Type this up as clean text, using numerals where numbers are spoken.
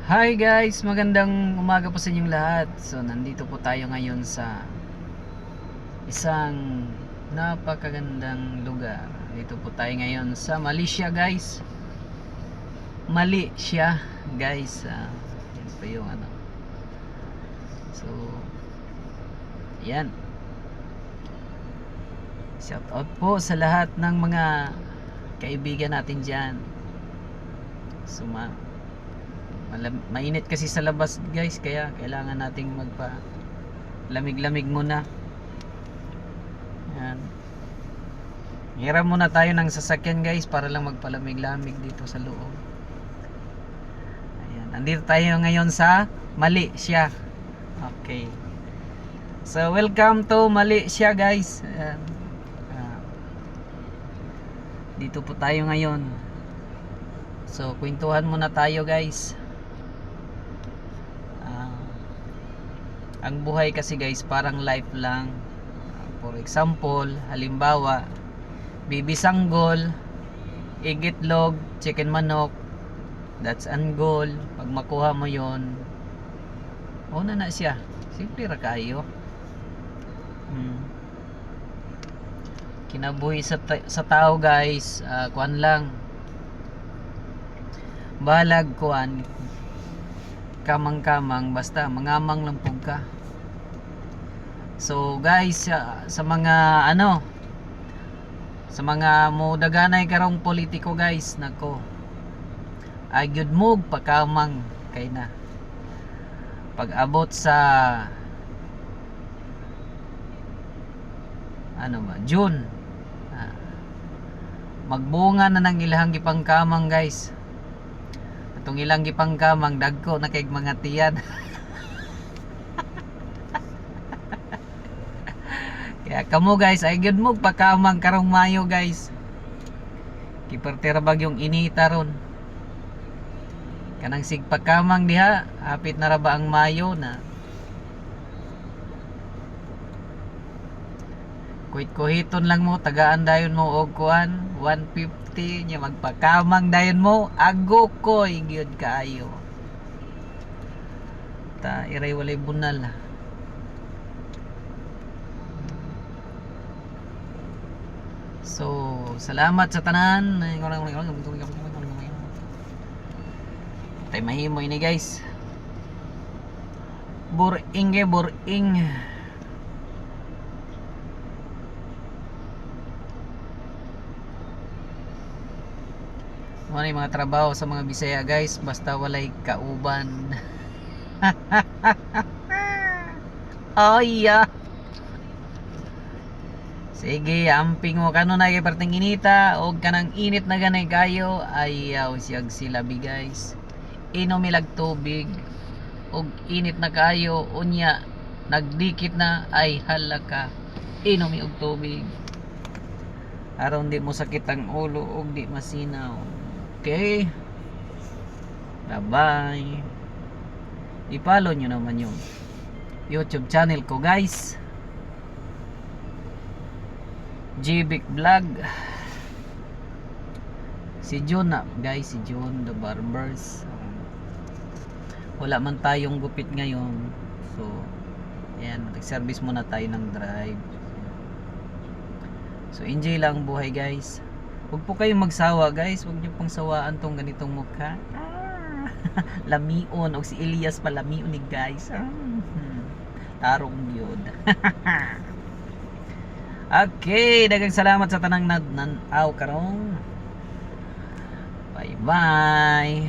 Hi guys, magandang umaga po sa inyong lahat. So nandito po tayo ngayon sa isang napakagandang lugar. Dito po tayo ngayon sa Malaysia guys. Malaysia guys. Yan po yung ano. So yan. Shout out po sa lahat ng mga kaibigan natin dyan. So mainit kasi sa labas guys, kaya kailangan nating magpa lamig-lamig muna. Yan. Hiram muna tayo ng sasakyan guys para lang magpalamig-lamig dito sa loob. Ayan. Andito tayo ngayon sa Malaysia. Okay. So welcome to Malaysia guys. Ayan. Dito po tayo ngayon. So kwentuhan muna tayo guys. Ang buhay kasi guys parang life lang. For example, halimbawa bibisanggol, igitlog, chicken manok, that's an goal. Pag makuha mo yon, una na siya. Simple ra kayo. Kinabuhi sa tao guys, kuan lang, balag kuan, kamang-kamang, basta mangamang lang pug ka. So guys, sa mga ano, sa mga modaganay karong politiko guys, nako, agyud mo pakamang kay na pag abot sa ano ba, June, magbunga na ng ilang gipangkamang guys. Atong ilang gipangkamang dagko na kay mga tiyan. Kaya kamo guys, ay gyud mo pakamang karong Mayo guys. Kipertira bagyong inita ron. Kanang sigpakamang diha, hapit na ra ba ang Mayo na. Kuhit-kuhiton lang mo, tagaan dayon mo og kuan, 150 nya magpakamang dayon mo, ago koy gyud kaayo. Ta iray walay bunal. So, salamat sa tanan. Tay mahimo ini guys. Boring. Ano yung mga trabaho sa mga Bisaya guys, basta walay kauban. Oh yeah. Sige, amping mo kano na kay parteng inita o kanang init na ganay kayo, ayaw siyag silabi guys. Inom ilag tubig og init na kayo, unya nagdikit na, ay halaka, inom og tubig aron di mo sakit ang ulo og di masinaw. Okay, bye bye. I-follow nyo naman yung YouTube channel ko guys, Jbic Vlog. Si Jun na guys, si Jun the Barbers. Wala man tayong gupit ngayon, so ayan, nag-service muna tayo ng drive. So enjoy lang buhay guys. Huwag po kayong magsawa guys, huwag nyo pong sawaan tong ganitong mukha. Lamion, o si Elias pa lamion ni guys. Tarong yun. Okay, daghang salamat sa tanang nanaw karong. Bye bye.